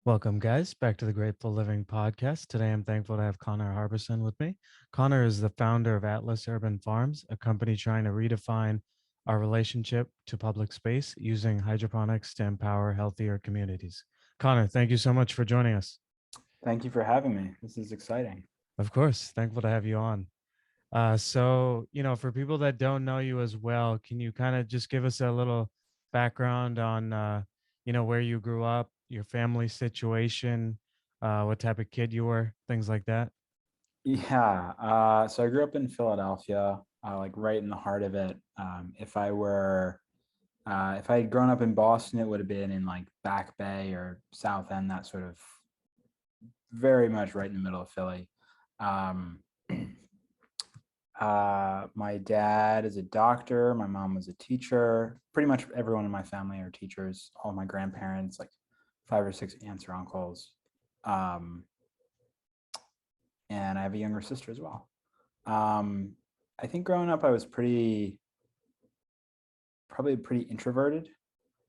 Welcome, guys, back to the Grateful Living podcast. Today, I'm thankful to have Connor Harbison with me. Connor is the founder of Atlas Urban Farms, a company trying to redefine our relationship to public space using hydroponics to empower healthier communities. Connor, thank you so much for joining us. Thank you for having me. This is exciting. Of course, thankful to have you on. For people that don't know you as well, can you kind of just give us a little background on, where you grew up, your family situation, what type of kid you were, things like that? Yeah. So I grew up in Philadelphia, like right in the heart of it. If I had grown up in Boston, it would have been in like Back Bay or South End, that sort of very much right in the middle of Philly. Um, my dad is a doctor. My mom was a teacher. Pretty much everyone in my family are teachers. All my grandparents, like 5 or 6 aunts or uncles. Um, and I have a younger sister as well. Um, I think growing up, I was probably pretty introverted,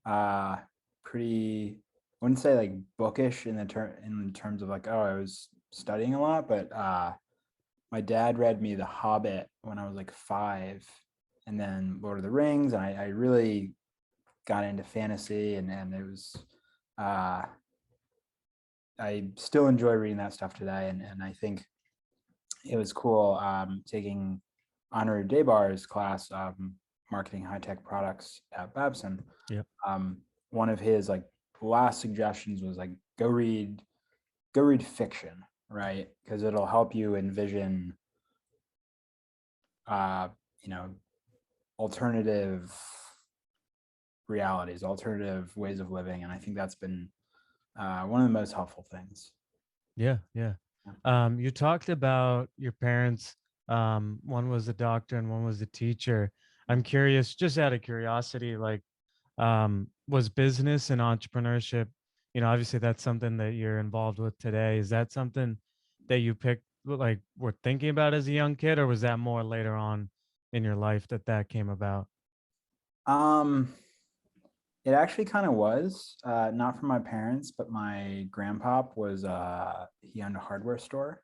uh, pretty, I wouldn't say like bookish in terms of like, oh, I was studying a lot, but my dad read me The Hobbit when I was like 5, and then Lord of the Rings, and I really got into fantasy, and it was, uh, I still enjoy reading that stuff today, and I think it was cool taking Honor Debar's class, marketing high tech products at Babson. Yep. One of his like last suggestions was like go read fiction, right? Because it'll help you envision, uh, you know, alternative realities, alternative ways of living, and I think that's been one of the most helpful things. Yeah, yeah. You talked about your parents. One was a doctor and one was a teacher. I'm curious, just out of curiosity, like, was business and entrepreneurship, obviously that's something that you're involved with today. Is that something that you picked, like, were thinking about as a young kid, or was that more later on in your life that came about? Um, It actually kind of was, not from my parents, but my grandpop was, he owned a hardware store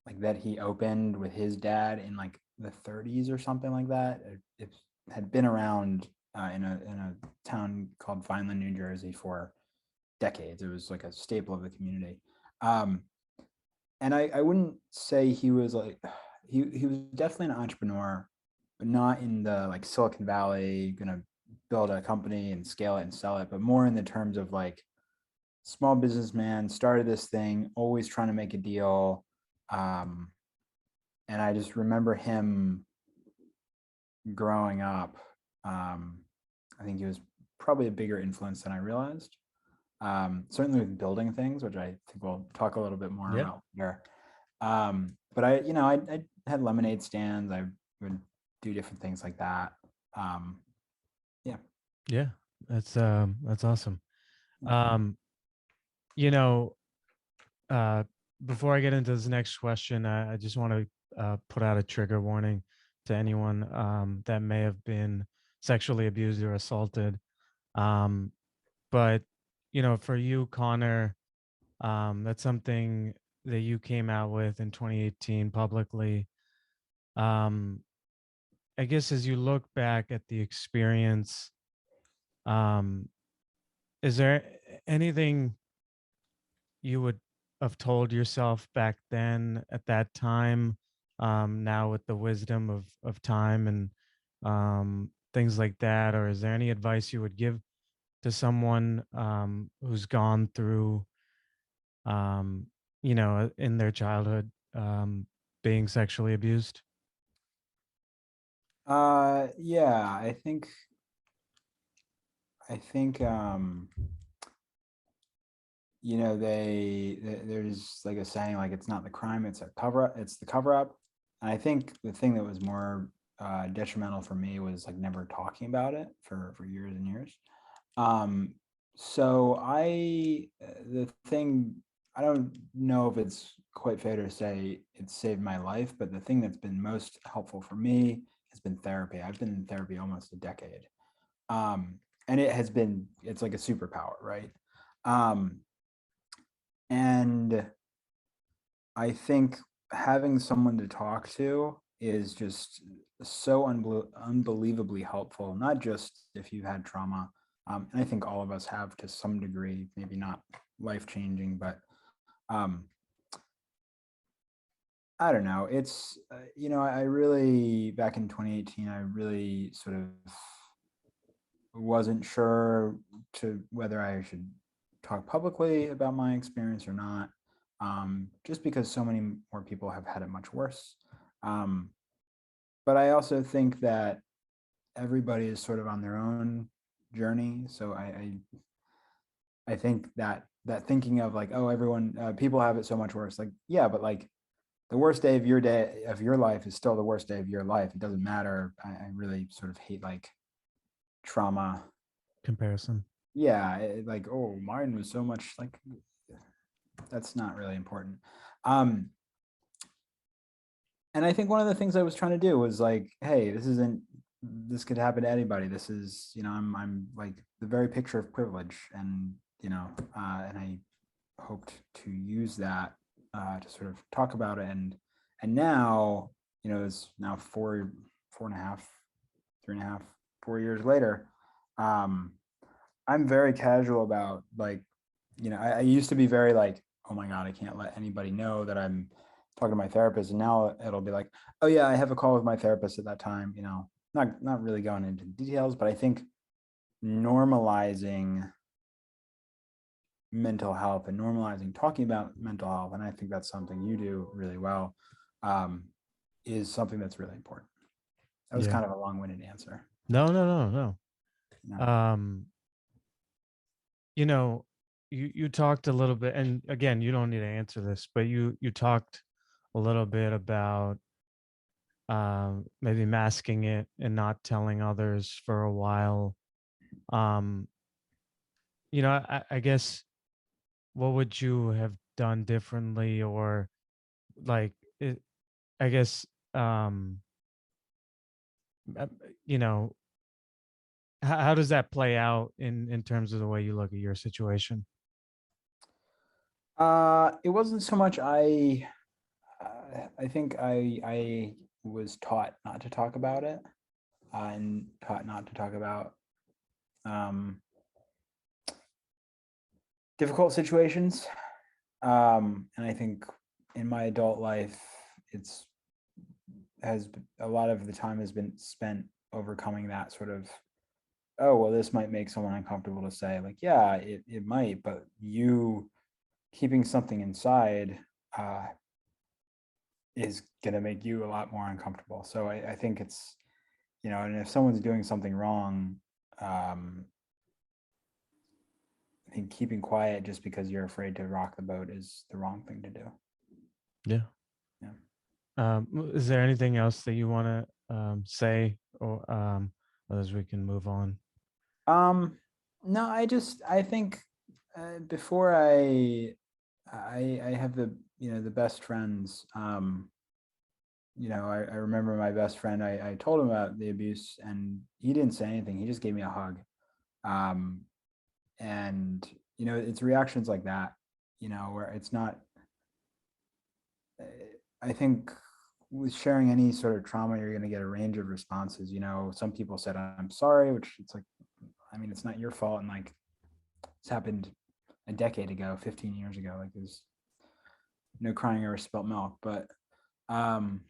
like that he opened with his dad in like the 30s or something like that. It had been around in a town called Vineland, New Jersey for decades. It was like a staple of the community. Um, and I wouldn't say he was like, he was definitely an entrepreneur, but not in the like Silicon Valley, gonna build a company and scale it and sell it, but more in the terms of like small businessman, started this thing, always trying to make a deal. Um, and I just remember him growing up. Um, I think he was probably a bigger influence than I realized. Certainly with building things, which I think we'll talk a little bit more Yeah. about later. But I had lemonade stands. I would do different things like that. Um, yeah. Yeah, that's awesome. Yeah. um you know uh Before I get into this next question, I just want to put out a trigger warning to anyone that may have been sexually abused or assaulted. um but for you, Connor, that's something that you came out with in 2018 publicly. um I guess as you look back at the experience, um is there anything you would have told yourself back then at that time, now with the wisdom of time and things like that? Or is there any advice you would give to someone who's gone through, um, in their childhood, being sexually abused? Yeah, I think there's like a saying, like it's not the crime, it's a cover up, it's the cover up. And I think the thing that was more detrimental for me was like never talking about it for years and years. Um, so the thing, I don't know if it's quite fair to say it saved my life, but the thing that's been most helpful for me has been therapy. I've been in therapy almost a decade. Um, and it's like a superpower, right? Um, I think having someone to talk to is just so unbelievably helpful, not just if you've had trauma. And I think all of us have to some degree, maybe not life changing, but um, I don't know. It's, I really, back in 2018, I really sort of wasn't sure to whether I should talk publicly about my experience or not, just because so many more people have had it much worse. Um, but I also think that everybody is sort of on their own journey. So I think that thinking of like, oh, everyone, people have it so much worse. Like, yeah, but like the worst day of your life is still the worst day of your life. It doesn't matter. I really sort of hate like trauma. Comparison. Yeah, like, oh, mine was so much like, that's not really important. Um, and I think one of the things I was trying to do was like, hey, this could happen to anybody. This is, I'm like the very picture of privilege, and and I hoped to use that to sort of talk about it, and now, it's now 4.5, 3.5, 4 years later. Um, I'm very casual about like, I used to be very like, oh my God, I can't let anybody know that I'm talking to my therapist. And now it'll be like, oh yeah, I have a call with my therapist at that time, not really going into details, but I think normalizing mental health and normalizing talking about mental health, and I think that's something you do really well, um, is something that's really important. That was Yeah. kind of a long-winded answer. No, no, no, No. no. You know, you talked a little bit, and again, you don't need to answer this, but you talked a little bit about maybe masking it and not telling others for a while. Um, I guess what would you have done differently, or like, it, I guess, um, uh, you know, how does that play out in terms of the way you look at your situation? It wasn't so much I think I was taught not to talk about it, and taught not to talk about um, difficult situations. And I think in my adult life, it's has a lot of the time has been spent overcoming that sort of, oh well, this might make someone uncomfortable to say, like, yeah, it might, but you keeping something inside uh, is going to make you a lot more uncomfortable. So I think it's, and if someone's doing something wrong, um, I think keeping quiet just because you're afraid to rock the boat is the wrong thing to do. Yeah. Yeah. Is there anything else that you want to say, or others we can move on? No, I think before I have the best friends. I remember my best friend. I told him about the abuse, and he didn't say anything. He just gave me a hug. Um, and it's reactions like that, where it's not. I think with sharing any sort of trauma, you're going to get a range of responses. Some people said, "I'm sorry," which it's like, I mean, it's not your fault, and like it's happened a decade ago, 15 years ago. Like there's no crying over spilt milk, but um,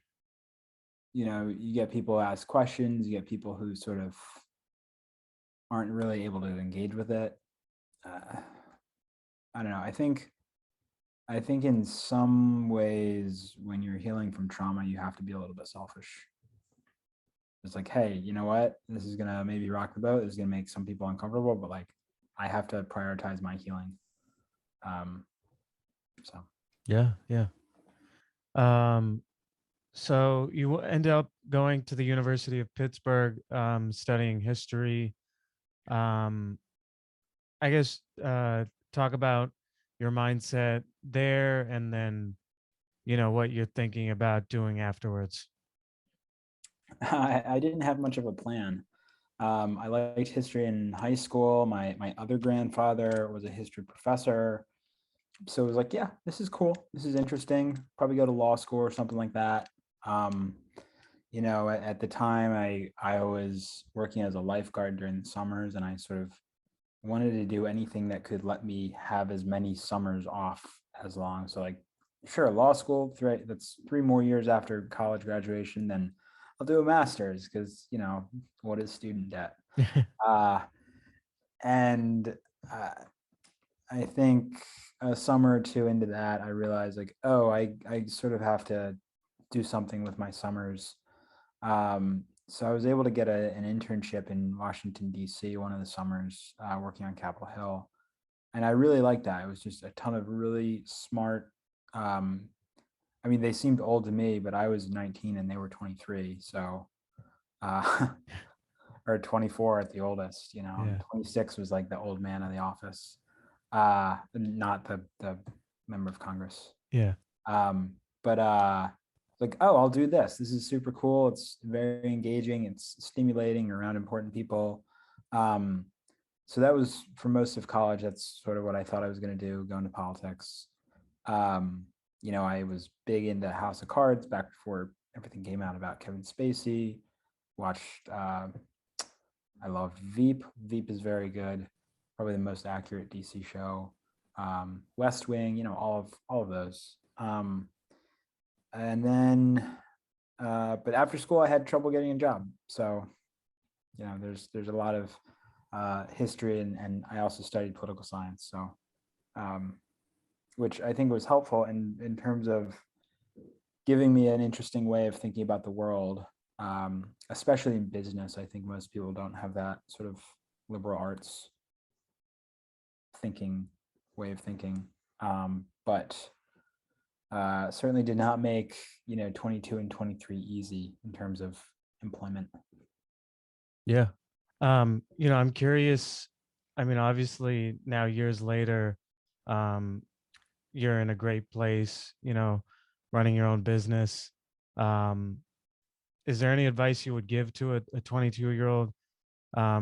you get people ask questions, you get people who sort of aren't really able to engage with it. Uh, I don't know. I think in some ways, when you're healing from trauma, you have to be a little bit selfish. It's like, hey, you know what? This is gonna maybe rock the boat. This is gonna make some people uncomfortable, but like, I have to prioritize my healing. Um, so Yeah, yeah. Um, so you end up going to the University of Pittsburgh, studying history. Um, I guess talk about your mindset there, and then what you're thinking about doing afterwards. I didn't have much of a plan. I liked history in high school. My other grandfather was a history professor. So it was like, yeah, this is cool. This is interesting. Probably go to law school or something like that. Um, at the time, I was working as a lifeguard during the summers, and I sort of wanted to do anything that could let me have as many summers off as long. So like, sure, law school, that's 3 more years after college graduation. Then I'll do a master's because what is student debt? Uh, and uh, I think a summer or two into that, I realized like, oh, I sort of have to do something with my summers. So I was able to get an internship in Washington, D.C. one of the summers, working on Capitol Hill. And I really liked that. It was just a ton of really smart. Um, I mean, they seemed old to me, but I was 19 and they were 23. So, uh, or 24 at the oldest, and Yeah. 26 was like the old man of the office, not the member of Congress. Yeah. But like, oh, I'll do this. This is super cool. It's very engaging. It's stimulating around important people. Um, so that was for most of college. That's sort of what I thought I was going to do, go into politics. Um, I was big into House of Cards back before everything came out about Kevin Spacey. Watched, I loved Veep. Veep is very good, probably the most accurate DC show. West Wing, all of those. And then, but after school, I had trouble getting a job. So, there's a lot of history, and I also studied political science. So, which I think was helpful in terms of giving me an interesting way of thinking about the world, especially in business. I think most people don't have that sort of liberal arts thinking way of thinking, but certainly did not make 22 and 23 easy in terms of employment. Yeah. I'm curious. I mean, obviously now years later, um, you're in a great place, running your own business. Um, is there any advice you would give to a 22-year-old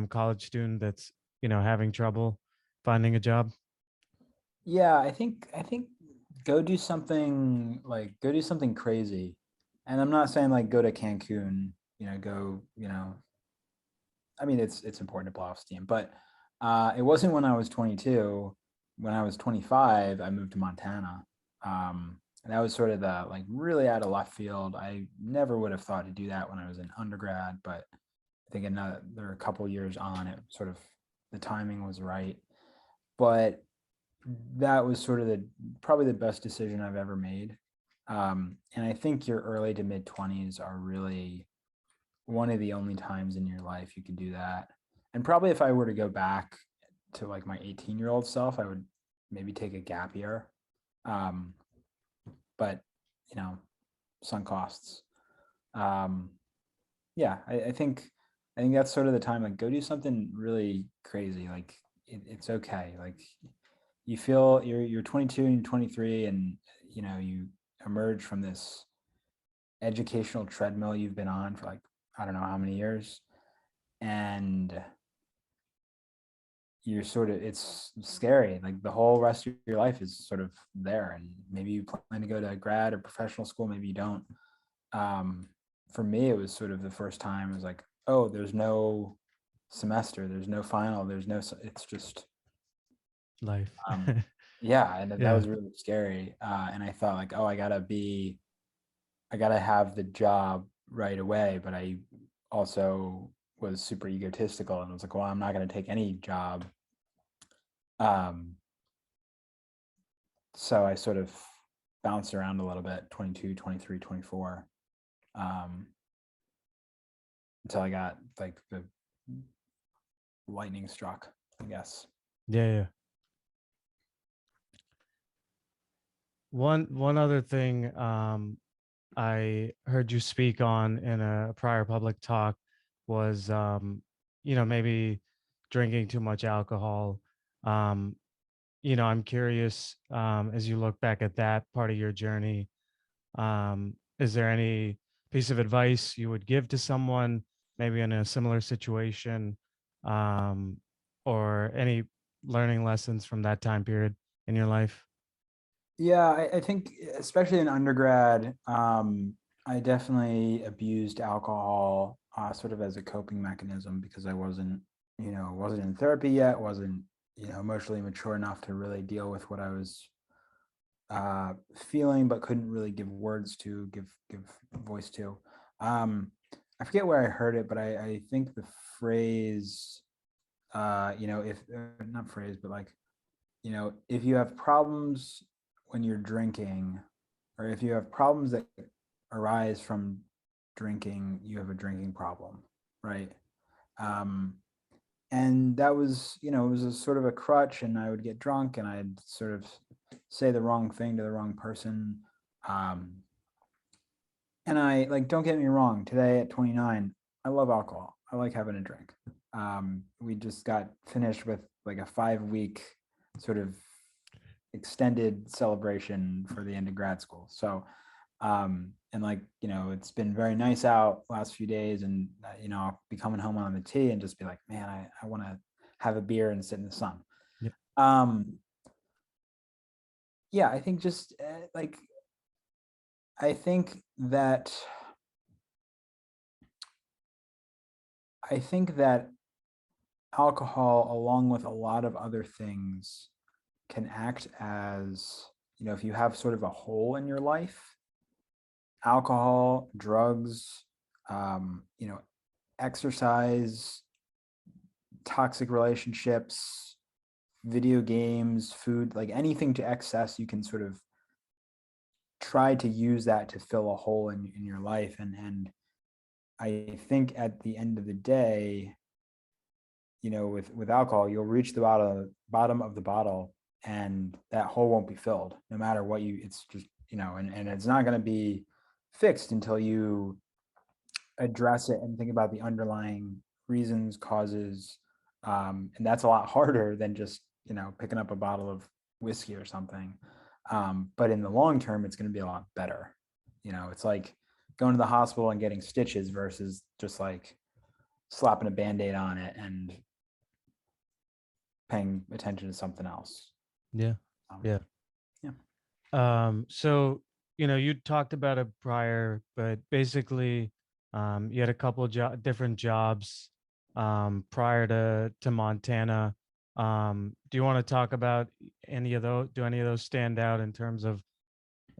college student that's, having trouble finding a job? Yeah, I think go do something crazy. And I'm not saying like go to Cancun, go, I mean it's important to blow off steam, but it wasn't when I was 22. When I was 25, I moved to Montana. And that was sort of the like really out of left field. I never would have thought to do that when I was in undergrad, but I think there are a couple years on, it sort of the timing was right. But that was sort of probably the best decision I've ever made. And I think your early to mid 20s are really one of the only times in your life you can do that. And probably if I were to go back to like my 18-year-old self, I would maybe take a gap year. Um, but you know, sunk costs. Um, yeah, I think that's sort of the time. Like, go do something really crazy. Like, it's okay. Like, you feel you're 22 and 23, and you emerge from this educational treadmill you've been on for like I don't know how many years, and you're sort of it's scary. Like the whole rest of your life is sort of there, and maybe you plan to go to grad or professional school, maybe you don't. um, for me, it was sort of the first time it was like, oh, there's no semester, there's no final, it's just, Life. um, yeah. And that Yeah. was really scary. And I thought like, oh, I gotta have the job right away. But I also was super egotistical and was like, well, I'm not going to take any job. Um, so I sort of bounced around a little bit, 22, 23, 24. Um, until I got like the lightning struck, I guess. Yeah. Yeah. One other thing I heard you speak on in a prior public talk was maybe drinking too much alcohol. Um, I'm curious, as you look back at that part of your journey, is there any piece of advice you would give to someone maybe in a similar situation, um, or any learning lessons from that time period in your life? Yeah, I think especially in undergrad, I definitely abused alcohol sort of as a coping mechanism because I wasn't, wasn't in therapy yet, wasn't, emotionally mature enough to really deal with what I was feeling, but couldn't really give words to, give voice to. Um, I forget where I heard it, but I think the phrase, if not phrase, but like, if you have problems when you're drinking, or if you have problems that arise from drinking, you have a drinking problem, right? Um, and that was, it was a sort of a crutch, and I would get drunk and I'd sort of say the wrong thing to the wrong person. Um, and I like, don't get me wrong, today at 29, I love alcohol. I like having a drink. We just got finished with like a 5 week sort of extended celebration for the end of grad school. So, and like, it's been very nice out last few days, and, I'll be coming home on the tea and just be like, man, I want to have a beer and sit in the sun. Yeah. Um, yeah, I think just like, I think that, I think that alcohol, along with a lot of other things, can act as, if you have sort of a hole in your life, alcohol, drugs, exercise, toxic relationships, video games, food, like anything to excess, you can sort of try to use that to fill a hole in your life. And I think at the end of the day, with alcohol, you'll reach the bottom of the bottle, and that hole won't be filled no matter what it's just, and it's not going to be fixed until you address it and think about the underlying reasons, causes. And that's a lot harder than just, picking up a bottle of whiskey or something. But in the long term, it's going to be a lot better. It's like going to the hospital and getting stitches versus just like slapping a Band-Aid on it and paying attention to something else. Yeah. Um, Yeah. yeah. So, you talked about it prior, but basically, you had a couple of different jobs prior to Montana. Do you want to talk about any of those? Do any of those stand out in terms of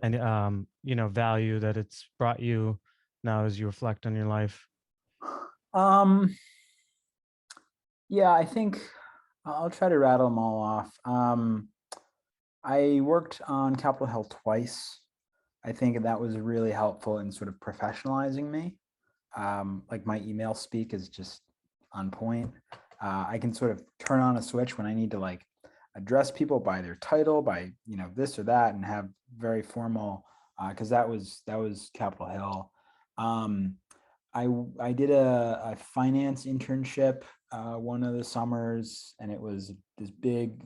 any value that it's brought you now as you reflect on your life? Um, yeah, I think I'll try to rattle them all off. I worked on Capitol Hill twice. I think that was really helpful in sort of professionalizing me. Like my email speak is just on point. I can sort of turn on a switch when I need to like address people by their title, by this or that, and have very formal. Because that was Capitol Hill. Um, I did a finance internship one of the summers, and it was this big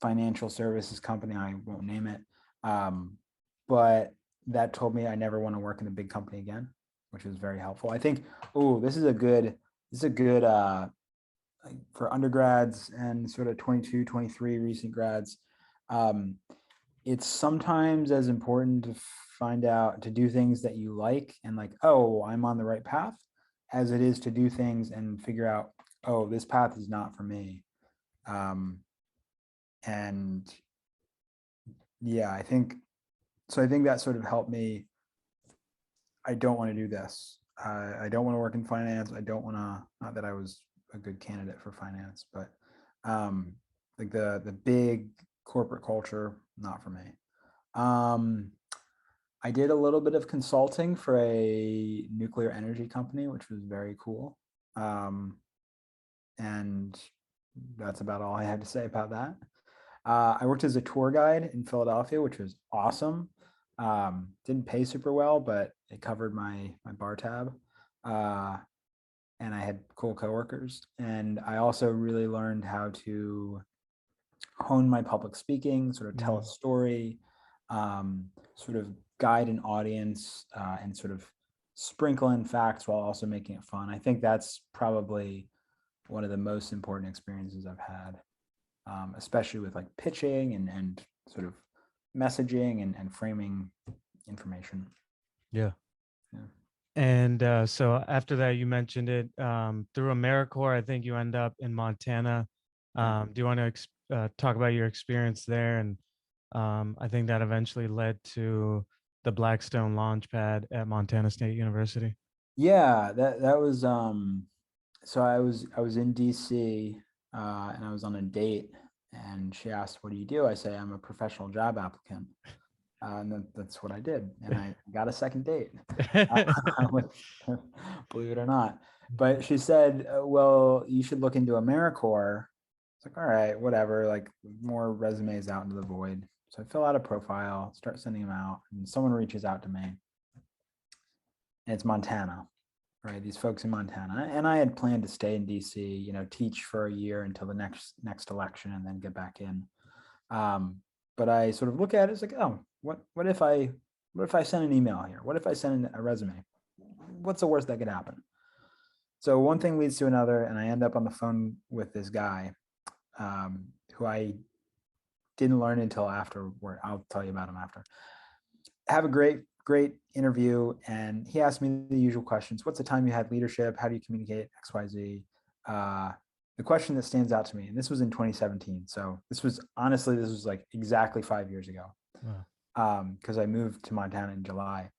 financial services company. I won't name it, but that told me I never want to work in a big company again, which was very helpful. I think, oh, this is a good for undergrads and sort of 22, 23 recent grads. Um, it's sometimes as important to find out to do things that you like and like, oh, I'm on the right path, as it is to do things and figure out, oh, this path is not for me. Um, and yeah, I think so. I think that sort of helped me. I don't want to do this. I don't want to work in finance. I don't want to, not that I was a good candidate for finance, but um, like the big corporate culture, not for me. Um, I did a little bit of consulting for a nuclear energy company, which was very cool. Um, and that's about all I had to say about that. I worked as a tour guide in Philadelphia, which was awesome. Didn't pay super well, but it covered my bar tab. Uh, and I had cool coworkers. And I also really learned how to hone my public speaking, sort of tell a Mm. story, sort of guide an audience, and sort of sprinkle in facts while also making it fun. I think that's probably one of the most important experiences I've had, especially with like pitching and sort of messaging and framing information. Yeah. Yeah. And so after that, you mentioned it through AmeriCorps. I think you end up in Montana. Yeah. Do you want to talk about your experience there? And I think that eventually led to the Blackstone Launchpad at Montana State University. Yeah, that was so I was in DC and I was on a date and she asked, "What do you do?" I say, "I'm a professional job applicant." And that's what I did. And I got a second date, believe it or not. But she said, "Well, you should look into AmeriCorps." It's like, all right, whatever, like more resumes out into the void. So I fill out a profile, start sending them out, and someone reaches out to me. And it's Montana, right? These folks in Montana. And I had planned to stay in DC, you know, teach for a year until the next election and then get back in. But I sort of look at it, it's like, oh, what if I send an email here? What if I send a resume? What's the worst that could happen? So one thing leads to another, and I end up on the phone with this guy who I didn't learn until afterward. I'll tell you about him after. Have a great interview, and he asked me the usual questions. What's the time you had leadership? How do you communicate XYZ? The question that stands out to me, and this was in 2017, so this was like exactly 5 years ago, because I moved to Montana in July.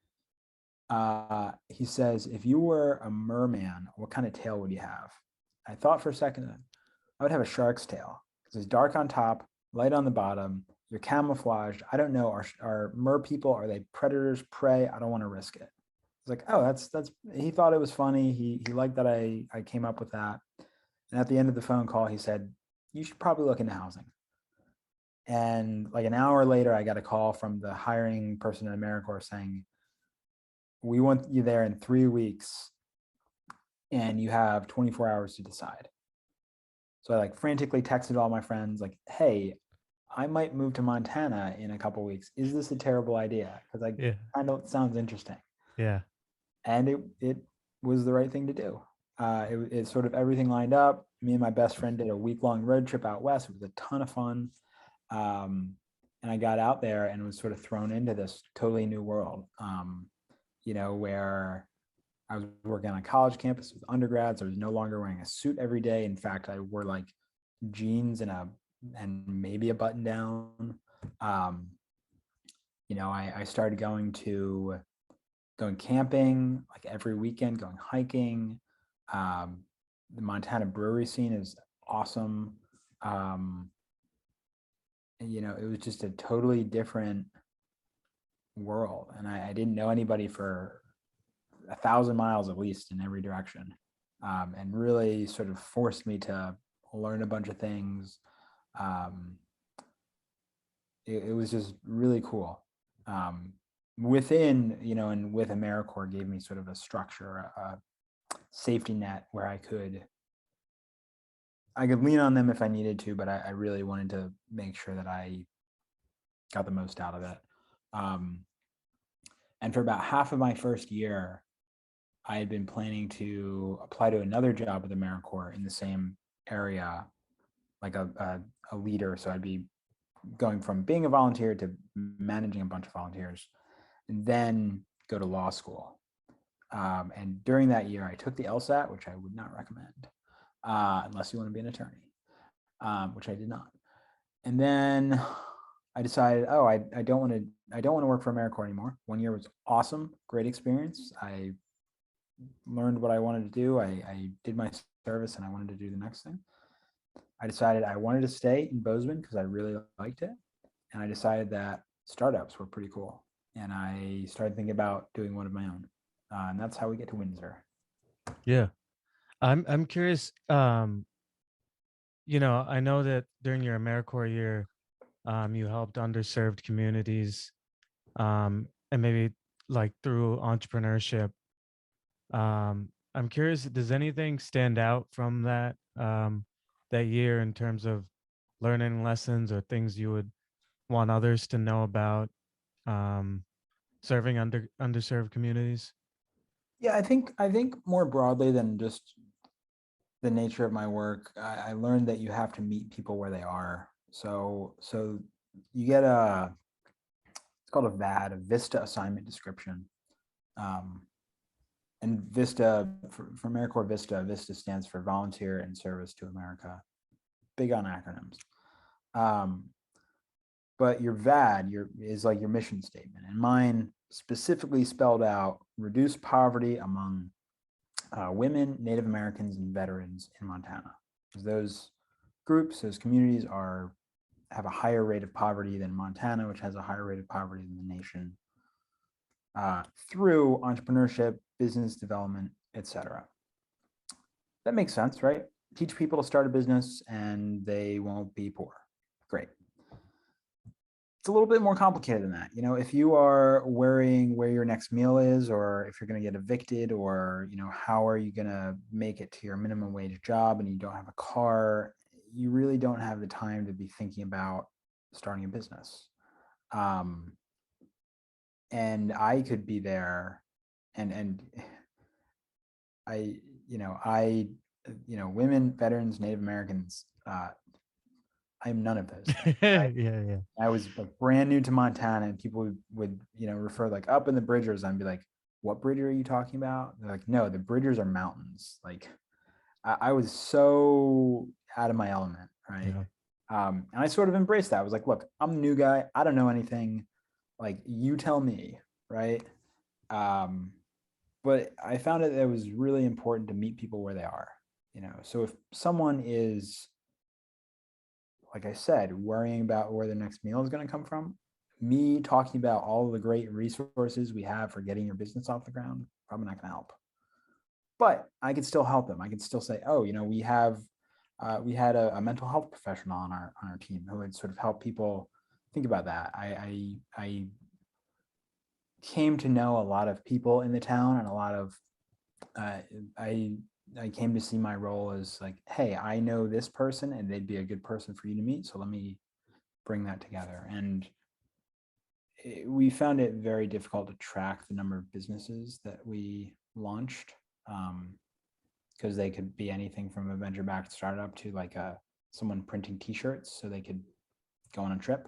He says, "If you were a merman, what kind of tail would you have?" I thought for a second, I would have a shark's tail because it's dark on top, light on the bottom. You're camouflaged. I don't know. Are mer people? Are they predators, prey? I don't want to risk it. It's like, oh, that's. He thought it was funny. He liked that I came up with that. And at the end of the phone call, he said, "You should probably look into housing." And like an hour later, I got a call from the hiring person at AmeriCorps saying, "We want you there in 3 weeks, and you have 24 hours to decide." So I like frantically texted all my friends, like, "Hey, I might move to Montana in a couple weeks. Is this a terrible idea? Because I Yeah. kind of sounds interesting." Yeah. And it was the right thing to do. It sort of everything lined up. Me and my best friend did a week-long road trip out west. It was a ton of fun. And I got out there and was sort of thrown into this totally new world, you know, where I was working on a college campus with undergrads. I was no longer wearing a suit every day. In fact, I wore like jeans and maybe a button down. You know, I started going camping like every weekend, going hiking. The Montana brewery scene is awesome. And, you know, it was just a totally different world. And I didn't know anybody for 1,000 miles at least in every direction. And really sort of forced me to learn a bunch of things. It was just really cool. Within, you know, and with AmeriCorps gave me sort of a structure, a safety net where I could lean on them if I needed to, but I really wanted to make sure that I got the most out of it. And for about half of my first year, I had been planning to apply to another job with AmeriCorps in the same area, like a leader. So I'd be going from being a volunteer to managing a bunch of volunteers, and then go to law school. And during that year, I took the LSAT, which I would not recommend unless you want to be an attorney, which I did not. And then I decided, oh, I don't want to work for AmeriCorps anymore. 1 year was awesome, great experience. I learned what I wanted to do. I did my service, and I wanted to do the next thing. I decided I wanted to stay in Bozeman because I really liked it, and I decided that startups were pretty cool. And I started thinking about doing one of my own, and that's how we get to Windsr. Yeah. I'm curious. You know, I know that during your AmeriCorps year, you helped underserved communities, and maybe like through entrepreneurship. I'm curious, does anything stand out from that year in terms of learning lessons or things you would want others to know about um, serving underserved communities? Yeah, I think more broadly than just the nature of my work, I learned that you have to meet people where they are. So you get called a VAD, a Vista Assignment Description. And Vista, for AmeriCorps Vista stands for Volunteer in Service to America. Big on acronyms. But your VAD is like your mission statement. And mine specifically spelled out reduce poverty among women, Native Americans, and veterans in Montana. Because those groups, those communities have a higher rate of poverty than Montana, which has a higher rate of poverty than the nation, through entrepreneurship, business development, etc. That makes sense, right? Teach people to start a business and they won't be poor. Great. It's a little bit more complicated than that. You know, if you are worrying where your next meal is, or if you're going to get evicted, or, you know, how are you going to make it to your minimum wage job and you don't have a car, you really don't have the time to be thinking about starting a business. And I could be there and women, veterans, Native Americans, I'm none of those things. Yeah. I was like brand new to Montana, and people would refer like up in the Bridgers. I'd be like, what Bridger are you talking about? They're like, no, the Bridgers are mountains. Like I was so out of my element, right? Yeah. And I sort of embraced that. I was like, look, I'm a new guy. I don't know anything. Like, you tell me, right? But I found it was really important to meet people where they are, So if someone is, like I said, worrying about where the next meal is going to come from, me talking about all of the great resources we have for getting your business off the ground, probably not going to help. But I could still help them. I could still say, oh, we had a mental health professional on our team who would sort of help people think about that. I came to know a lot of people in the town, and a lot of I came to see my role as like, hey, I know this person and they'd be a good person for you to meet. So let me bring that together. And we found it very difficult to track the number of businesses that we launched, because they could be anything from a venture-backed startup to like someone printing T-shirts so they could go on a trip.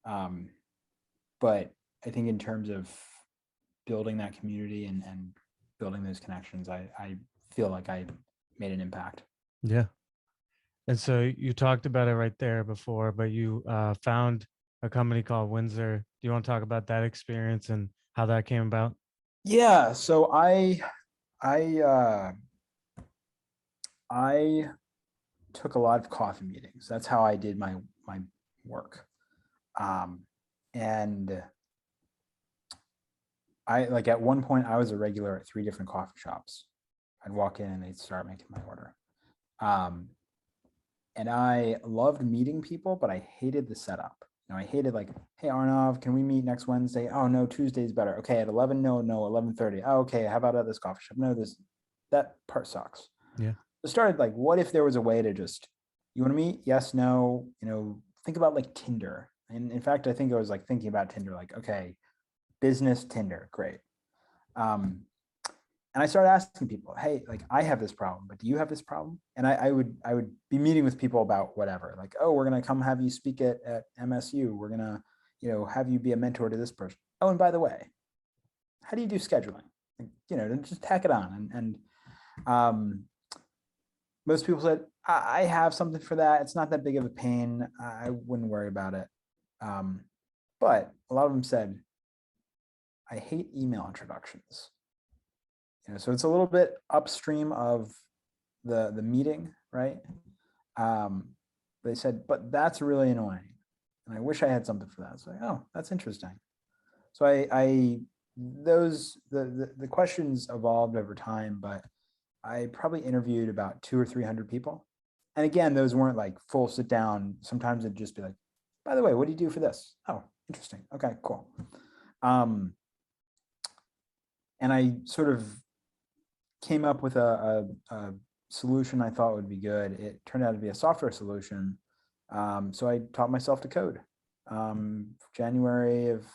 But I think in terms of building that community and building those connections, I feel like I made an impact. Yeah. And so you talked about it right there before, but you found a company called Windsr. Do you want to talk about that experience and how that came about? Yeah. So I took a lot of coffee meetings. That's how I did my work. And I, like, at one point I was a regular at 3 different coffee shops. I'd walk in and they'd start making my order. And I loved meeting people, but I hated the setup. I hated like, hey, Arnav, can we meet next Wednesday? Oh, no, Tuesday's better. Okay, at 11, no, 11:30. Oh, okay, how about at this coffee shop? No, that part sucks. Yeah. I started like, what if there was a way to just, you want to meet? Yes, no, think about like Tinder. And in fact, I think I was like thinking about Tinder, like, okay, business Tinder, great. And I started asking people, hey, like, I have this problem, but do you have this problem? And I would be meeting with people about whatever, like, oh, we're going to come have you speak at MSU. We're going to, have you be a mentor to this person. Oh, and by the way, how do you do scheduling? Like, just tack it on. And most people said, I have something for that. It's not that big of a pain. I wouldn't worry about it. But a lot of them said, I hate email introductions. So it's a little bit upstream of the meeting, right? They said, but that's really annoying, and I wish I had something for that. So, oh, that's interesting. So the questions evolved over time, but I probably interviewed about 200 or 300 people, and again, those weren't like full sit down. Sometimes it'd just be like, by the way, what do you do for this? Oh, interesting. Okay, cool. And I sort of came up with a solution I thought would be good. It turned out to be a software solution. So I taught myself to code. January of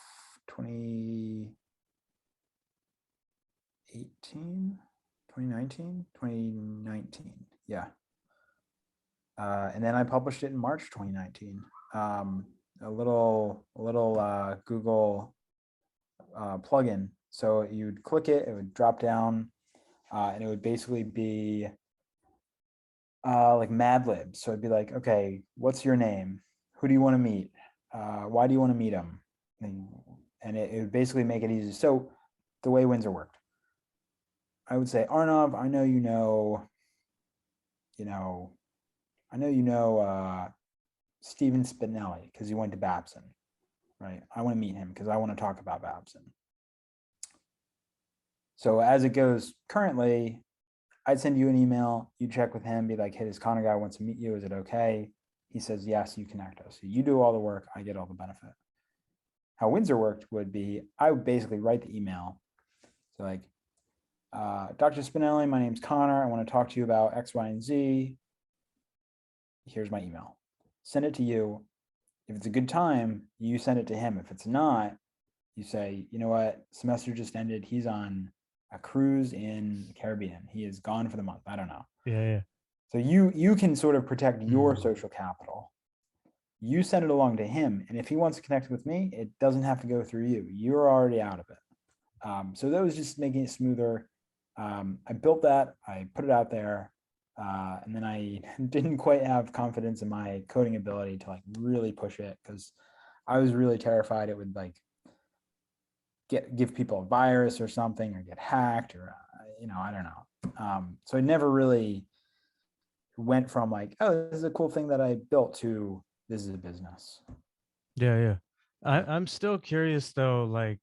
2019. Yeah. And then I published it in March 2019. a little Google plugin. So you'd click it, it would drop down, and it would basically be like Mad Libs. So it'd be like, okay, what's your name? Who do you want to meet? Why do you want to meet them? And it would basically make it easy. So the way Windsr worked, I would say, Arnav, I know Steven Spinelli because he went to Babson, right? I want to meet him because I want to talk about Babson. So as it goes currently, I'd send you an email, you check with him, be like, hey, this Connor guy wants to meet you. Is it okay? He says, yes, you connect us. So you do all the work, I get all the benefit. How Windsr worked would be, I would basically write the email. So like, Dr. Spinelli, my name's Connor. I want to talk to you about X, Y, and Z. Here's my email. Send it to you. If it's a good time, you send it to him. If it's not, you say, you know what, semester just ended. He's on a cruise in the Caribbean. He is gone for the month. I don't know. Yeah. So you can sort of protect your Mm. social capital. You send it along to him. And if he wants to connect with me, it doesn't have to go through you. You're already out of it. So that was just making it smoother. I built that, I put it out there. And then I didn't quite have confidence in my coding ability to like really push it because I was really terrified it would like give people a virus or something or get hacked or I don't know. So I never really went from like, oh, this is a cool thing that I built to this is a business. Yeah. I'm still curious though, like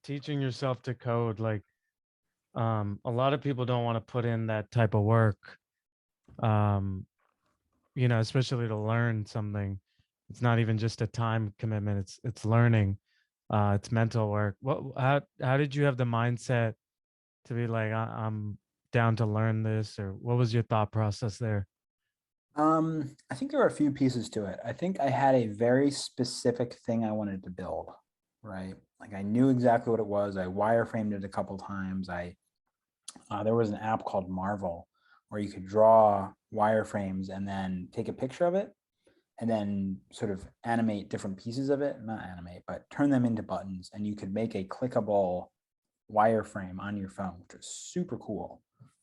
teaching yourself to code, like a lot of people don't want to put in that type of work. Um, especially to learn something. It's not even just a time commitment, it's learning. It's mental work. How did you have the mindset to be like, I'm down to learn this, or what was your thought process there? I think there are a few pieces to it. I think I had a very specific thing I wanted to build, right? Like I knew exactly what it was. I wireframed it a couple times. There was an app called Marvel where you could draw wireframes and then take a picture of it and then sort of animate different pieces of it, not animate, but turn them into buttons. And you could make a clickable wireframe on your phone, which was super cool.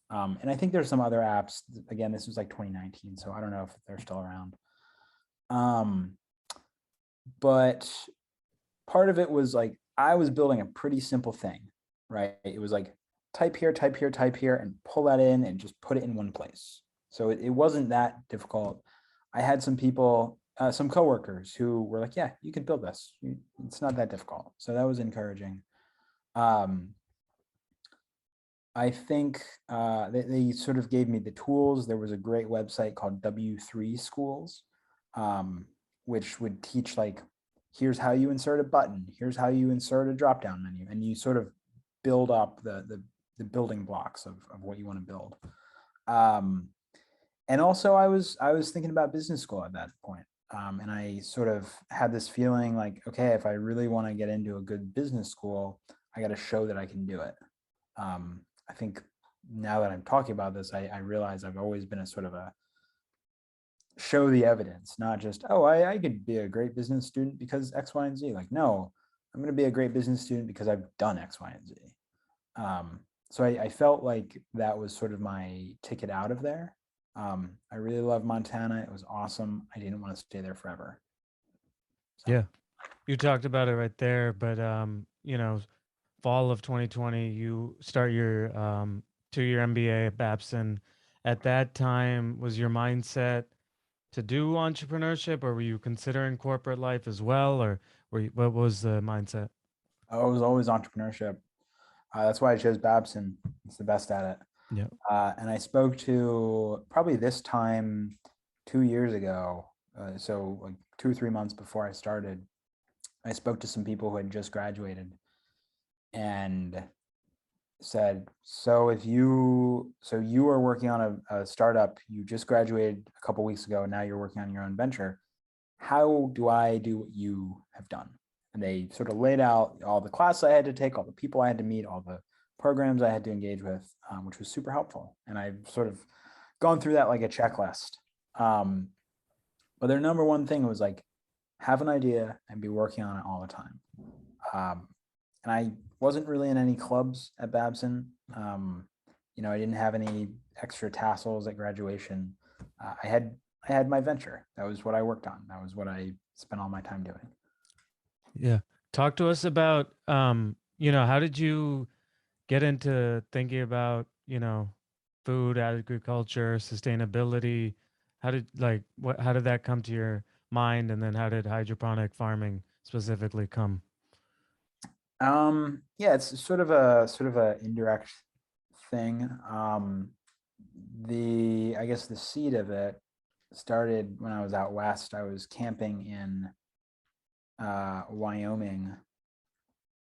And I think there's some other apps. Again, this was like 2019, so I don't know if they're still around. But part of it was like I was building a pretty simple thing, right? It was like type here, type here, type here, and pull that in and just put it in one place. So it wasn't that difficult. I had some people, some coworkers who were like, yeah, you could build this. It's not that difficult. So that was encouraging. I think they sort of gave me the tools. There was a great website called W3 Schools, which would teach like, here's how you insert a button, here's how you insert a drop-down menu, and you sort of build up the building blocks of what you want to build. And also I was thinking about business school at that point. And I sort of had this feeling like, okay, if I really want to get into a good business school, I got to show that I can do it. I think now that I'm talking about this, I realize I've always been a sort of a show the evidence, not just, oh, I could be a great business student because X, Y, and Z. Like, no, I'm going to be a great business student because I've done X, Y, and Z. So I felt like that was sort of my ticket out of there. I really love Montana. It was awesome. I didn't want to stay there forever. So. Yeah, you talked about it right there, but fall of 2020, you start your 2-year MBA at Babson. At that time, was your mindset to do entrepreneurship, or were you considering corporate life as well, or what was the mindset? Oh, it was always entrepreneurship. That's why I chose Babson. It's the best at it. Yeah. And I spoke to probably this time 2 years ago. So like 2 or 3 months before I started, I spoke to some people who had just graduated and said, so you are working on a startup, you just graduated a couple weeks ago, and now you're working on your own venture. How do I do what you have done? And they sort of laid out all the classes I had to take, all the people I had to meet, all the programs I had to engage with, which was super helpful. And I've sort of gone through that like a checklist. But their number one thing was like, have an idea and be working on it all the time. And I wasn't really in any clubs at Babson. I didn't have any extra tassels at graduation. I had my venture. That was what I worked on. That was what I spent all my time doing. Yeah. Talk to us about, how did you get into thinking about, food, agriculture, sustainability? How did that come to your mind? And then how did hydroponic farming specifically come? Yeah, it's sort of a indirect thing. I guess the seed of it started when I was out west. I was camping in Wyoming,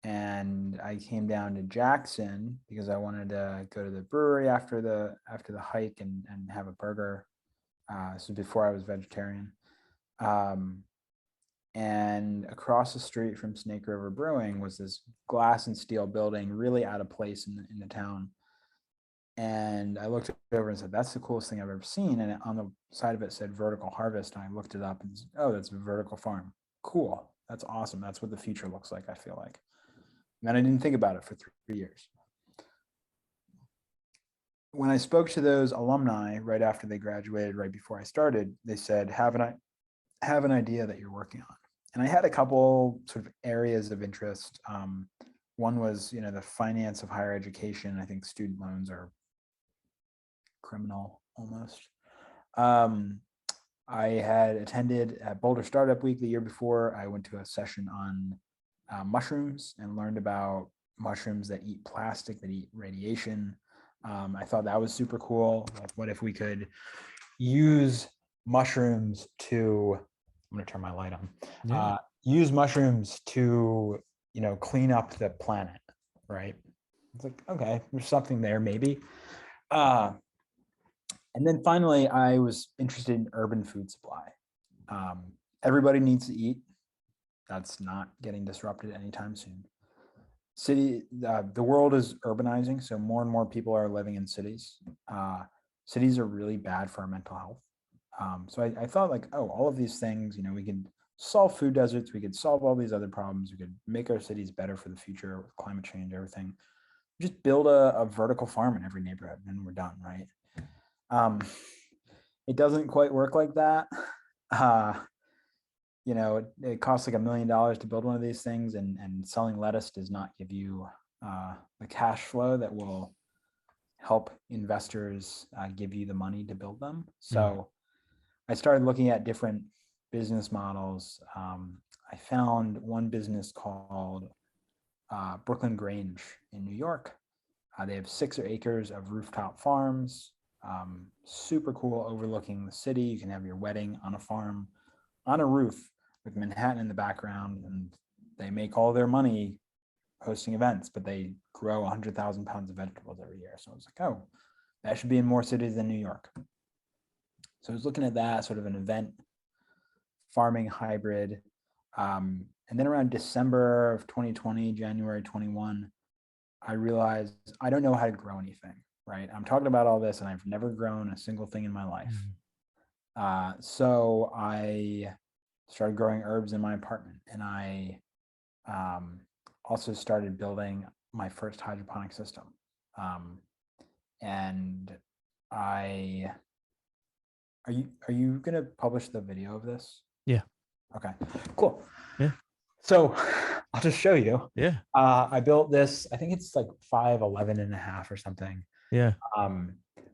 and I came down to Jackson because I wanted to go to the brewery after the hike and have a burger. This was before I was vegetarian. Um, and across the street from Snake River Brewing was this glass and steel building, really out of place in the town. And I looked over and said, "That's the coolest thing I've ever seen." And on the side of it said "Vertical Harvest." And I looked it up and said, "Oh, that's a vertical farm. Cool. That's awesome. That's what the future looks like, I feel like." And then I didn't think about it for 3 years. When I spoke to those alumni right after they graduated, right before I started, they said, have an idea that you're working on. And I had a couple sort of areas of interest. One was, the finance of higher education. I think student loans are criminal almost. I had attended at Boulder Startup Week the year before. I went to a session on mushrooms and learned about mushrooms that eat plastic, that eat radiation. I thought that was super cool. Like, what if we could use mushrooms to, I'm going to turn my light on, Yeah. use mushrooms to, clean up the planet, right? It's like, okay, there's something there maybe. And then finally, I was interested in urban food supply. Everybody needs to eat. That's not getting disrupted anytime soon. The world is urbanizing, so more and more people are living in cities. Cities are really bad for our mental health. So I thought, like, oh, all of these things, we could solve food deserts, we could solve all these other problems, we could make our cities better for the future with climate change, everything. Just build a vertical farm in every neighborhood, and we're done, right? It doesn't quite work like that. It costs like $1 million to build one of these things, and selling lettuce does not give you the cash flow that will help investors give you the money to build them. So I started looking at different business models. I found one business called Brooklyn Grange in New York. They have 6 acres of rooftop farms, super cool, overlooking the city. You can have your wedding on a farm, on a roof, with Manhattan in the background, and they make all their money hosting events, but they grow 100,000 pounds of vegetables every year. So I was like, oh, that should be in more cities than New York. So I was looking at that, sort of an event farming hybrid. And then around December of 2020, January 21, I realized I don't know how to grow anything, right? I'm talking about all this and I've never grown a single thing in my life. So I started growing herbs in my apartment, and I also started building my first hydroponic system. And are you gonna publish the video of this? Yeah. Okay, cool. Yeah. So I'll just show you. Yeah. I built this, I think it's like 5'11" and a half or something. Yeah.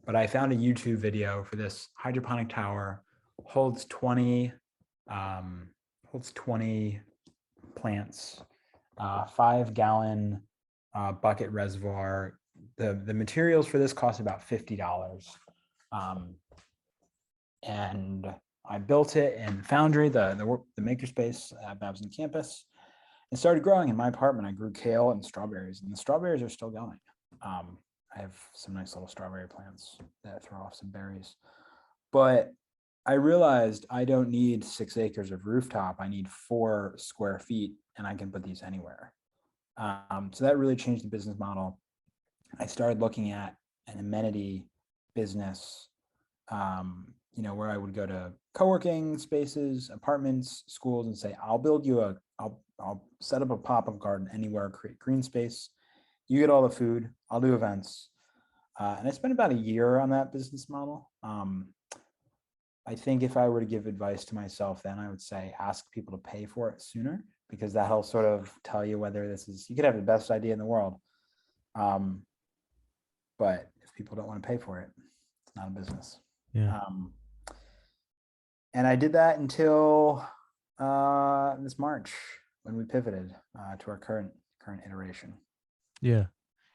But I found a YouTube video for this hydroponic tower, holds 20 plants, 5-gallon bucket reservoir. The materials for this cost about $50. And I built it in Foundry, the makerspace at Babson campus, and started growing. In my apartment, I grew kale and strawberries, and the strawberries are still going. I have some nice little strawberry plants that throw off some berries. But I realized I don't need 6 acres of rooftop. I need 4 square feet, and I can put these anywhere. So that really changed the business model. I started looking at an amenity business, where I would go to co-working spaces, apartments, schools, and say, I'll set up a pop-up garden anywhere, create green space. You get all the food, I'll do events. And I spent about a year on that business model. I think if I were to give advice to myself, then I would say ask people to pay for it sooner, because that'll sort of tell you whether you could have the best idea in the world. But if people don't want to pay for it, it's not a business. Yeah. And I did that until this March, when we pivoted to our current iteration. Yeah.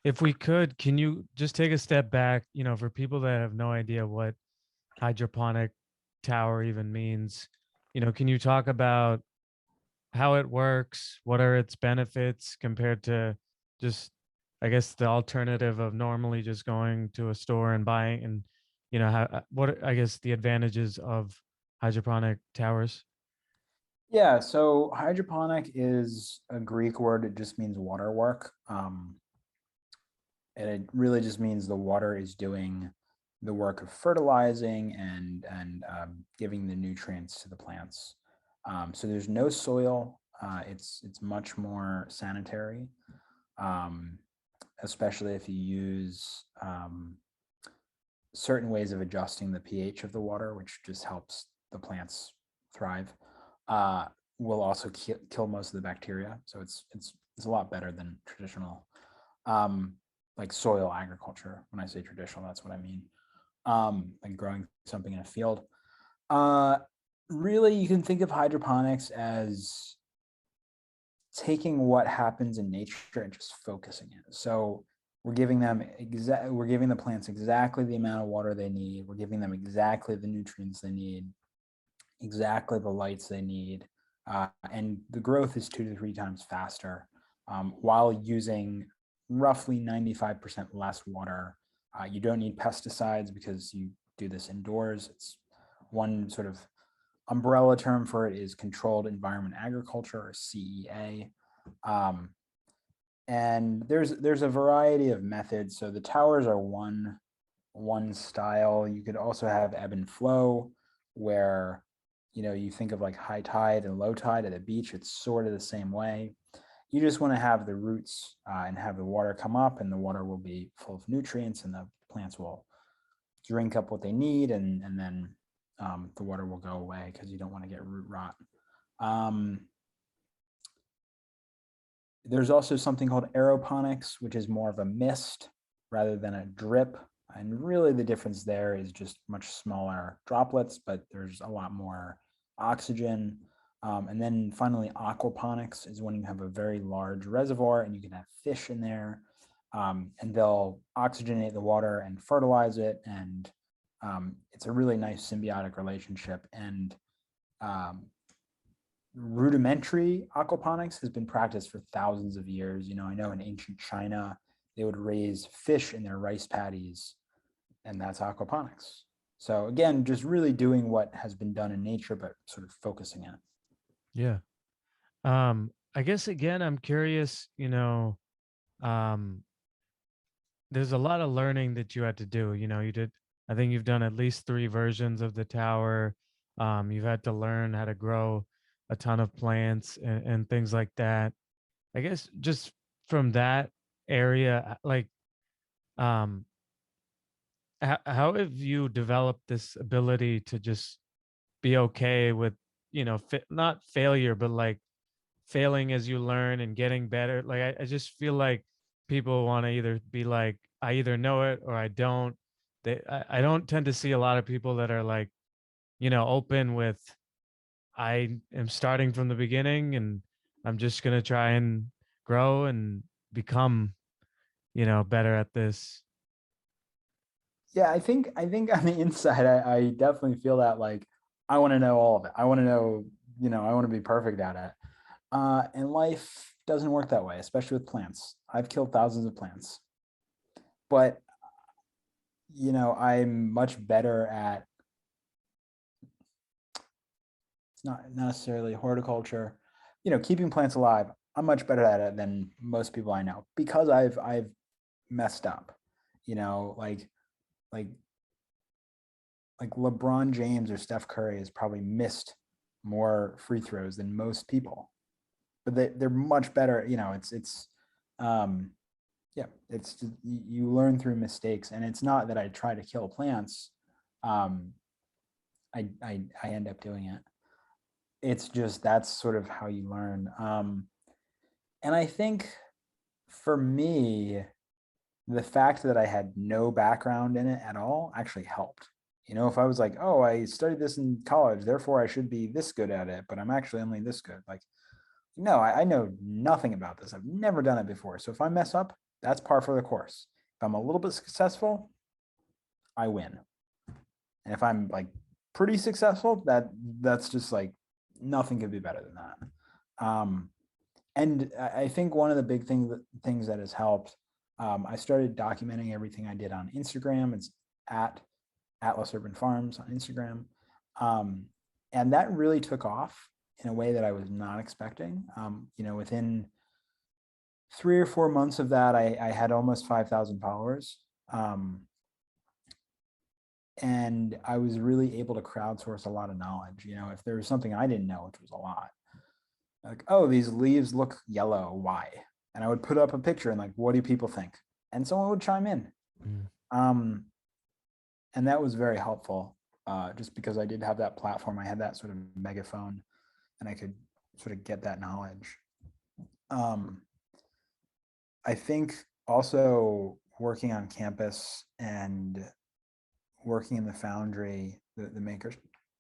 If we could, can you just take a step back, for people that have no idea what hydroponic tower even means, can you talk about how it works? What are its benefits compared to just, I guess, the alternative of normally just going to a store and buying, and, what, I guess, the advantages of hydroponic towers? Yeah, so hydroponic is a Greek word. It just means water work. And it really just means the water is doing the work of fertilizing and giving the nutrients to the plants. So there's no soil. It's much more sanitary, especially if you use certain ways of adjusting the pH of the water, which just helps the plants thrive. Will also kill most of the bacteria. So it's a lot better than traditional like soil agriculture. When I say traditional, that's what I mean. Like growing something in a field. Really, you can think of hydroponics as taking what happens in nature and just focusing it. So we're giving the plants exactly the amount of water they need. We're giving them exactly the nutrients they need, exactly the lights they need. And the growth is 2 to 3 times faster, while using roughly 95% less water. You don't need pesticides because you do this indoors. It's one sort of umbrella term for it is controlled environment agriculture, or CEA. And there's a variety of methods. So the towers are one style. You could also have ebb and flow, where you think of like high tide and low tide at a beach. It's sort of the same way. You just want to have the roots and have the water come up, and the water will be full of nutrients, and the plants will drink up what they need, and then the water will go away because you don't want to get root rot. There's also something called aeroponics, which is more of a mist rather than a drip. And really the difference there is just much smaller droplets, but there's a lot more oxygen. And then finally, aquaponics is when you have a very large reservoir and you can have fish in there, and they'll oxygenate the water and fertilize it. And it's a really nice symbiotic relationship. And rudimentary aquaponics has been practiced for thousands of years. I know in ancient China, they would raise fish in their rice paddies, and that's aquaponics. So again, just really doing what has been done in nature, but sort of focusing it. Yeah. I guess again, I'm curious, um, there's a lot of learning that you had to do. I think you've done at least 3 versions of the tower. You've had to learn how to grow a ton of plants and things like that. I guess just from that area, like, um, how have you developed this ability to just be okay with, not failure, but like failing as you learn and getting better? Like, I just feel like people want to either be like, I either know it or I don't. I don't tend to see a lot of people that are like, open with, I am starting from the beginning and I'm just going to try and grow and become, better at this. Yeah, I think on the inside, I definitely feel that, like, I want to know all of it. I want to know, I want to be perfect at it. And life doesn't work that way, especially with plants. I've killed thousands of plants, but I'm much better at, it's not necessarily horticulture, keeping plants alive. I'm much better at it than most people I know, because I've messed up, like like LeBron James or Steph Curry has probably missed more free throws than most people, but they're much better. Um, yeah, it's you learn through mistakes, and it's not that I try to kill plants. Um, I end up doing it. It's just that's sort of how you learn. And I think for me, the fact that I had no background in it at all actually helped. If I was like, oh, I studied this in college, therefore I should be this good at it, but I'm actually only this good. Like, no, I know nothing about this. I've never done it before. So if I mess up, that's par for the course. If I'm a little bit successful, I win. And if I'm like pretty successful, that's just like nothing could be better than that. And I think one of the big things that has helped, I started documenting everything I did on Instagram. It's at Atlas Urban Farms on Instagram. And that really took off in a way that I was not expecting. Within 3 or 4 months of that, I had almost 5,000 followers. And I was really able to crowdsource a lot of knowledge. If there was something I didn't know, which was a lot, like, oh, these leaves look yellow, why? And I would put up a picture and like, what do people think? And someone would chime in. Mm. And that was very helpful, just because I did have that platform. I had that sort of megaphone, and I could sort of get that knowledge. I think also working on campus and working in the foundry, the maker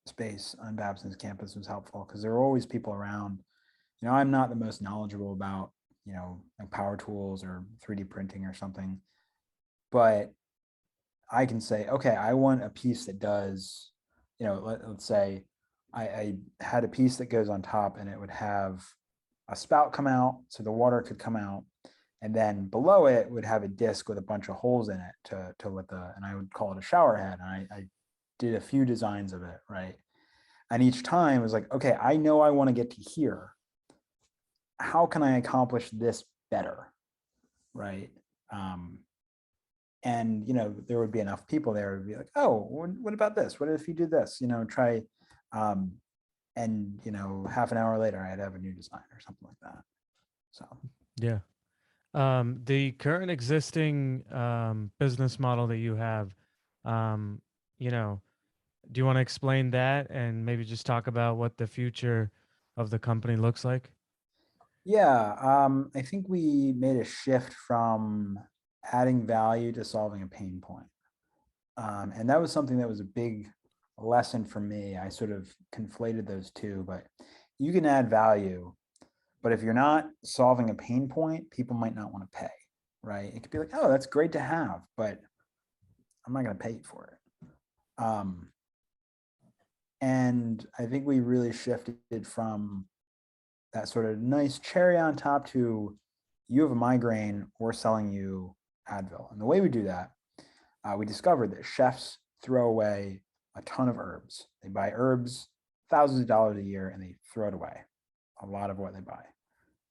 space on Babson's campus was helpful because there were always people around. I'm not the most knowledgeable about, like power tools or 3D printing or something, but I can say, okay, I want a piece that does, let's say I had a piece that goes on top and it would have a spout come out so the water could come out. And then below it would have a disc with a bunch of holes in it to let and I would call it a shower head. And I did a few designs of it, right? And each time it was like, okay, I know I want to get to here. How can I accomplish this better, right? And there would be enough people there to be like, oh, what about this? What if you do this? Try, and half an hour later, I'd have a new design or something like that. So Yeah. The current existing business model that you have, um, you know, do you want to explain that and maybe just talk about what the future of the company looks like? yeah, I think we made a shift from adding value to solving a pain point. And that was something that was a big lesson for me. I sort of conflated those two, but you can add value, but if you're not solving a pain point, people might not want to pay, right? It could be like, oh, that's great to have, but I'm not going to pay you for it. And I think we really shifted from that sort of nice cherry on top to you have a migraine, we're selling you Advil. And the way we do that, we discovered that chefs throw away a ton of herbs. They buy herbs, thousands of dollars a year, and they throw it away, a lot of what they buy.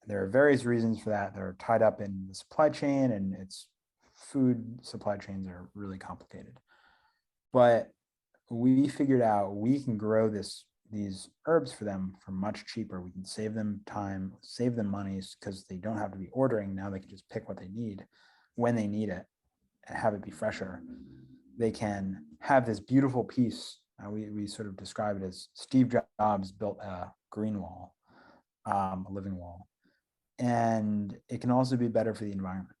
And there are various reasons for that. They're tied up in the supply chain, and it's food supply chains are really complicated. But we figured out we can grow these herbs for them for much cheaper. We can save them time, save them monies because they don't have to be ordering. Now they can just pick what they need when they need it and have it be fresher. They can have this beautiful piece. We sort of describe it as Steve Jobs built a green wall, a living wall. And it can also be better for the environment.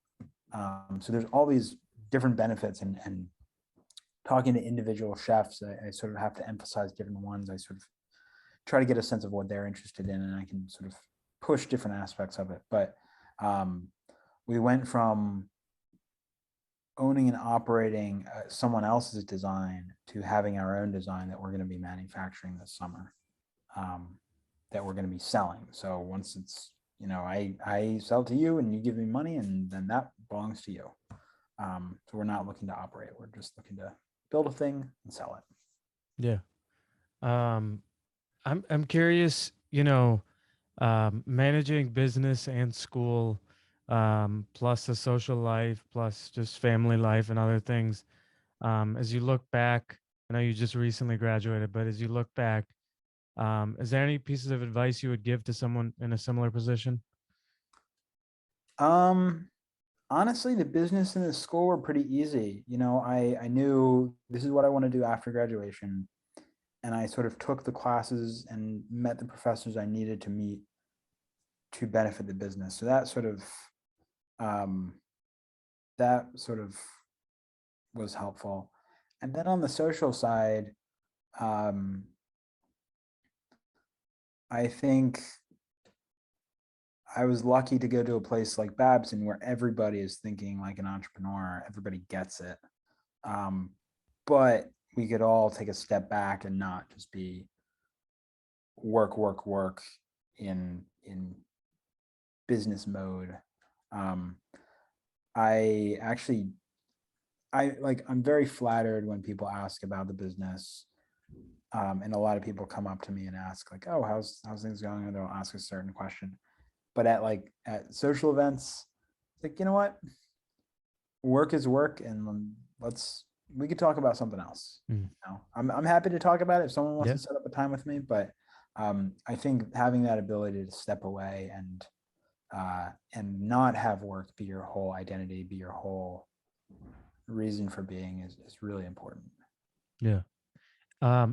So there's all these different benefits, and talking to individual chefs, I sort of have to emphasize different ones. I sort of try to get a sense of what they're interested in, and I can sort of push different aspects of it. But we went from owning and operating someone else's design to having our own design that we're going to be manufacturing this summer, that we're going to be selling. So once it's, I sell to you and you give me money, and then that belongs to you. So we're not looking to operate. We're just looking to build a thing and sell it. Yeah. Um, I'm curious, managing business and school, plus the social life, plus just family life and other things. As you look back, I know you just recently graduated, but as you look back, is there any pieces of advice you would give to someone in a similar position? Um, Honestly, the business and the school were pretty easy. I knew this is what I want to do after graduation, and I sort of took the classes and met the professors I needed to meet to benefit the business. So um, that sort of was helpful. And then on the social side, um, I think I was lucky to go to a place like Babson where everybody is thinking like an entrepreneur. Everybody gets it. Um, but we could all take a step back and not just be work, work, work in business mode. Um, I actually I'm very flattered when people ask about the business. And a lot of people come up to me and ask like, oh, how's things going? And they'll ask a certain question. But at social events, it's like, you know what? Work is work, and we could talk about something else. Mm. I'm happy to talk about it if someone wants Yeah. to set up a time with me, but I think having that ability to step away and not have work be your whole identity, be your whole reason for being is really important. Yeah.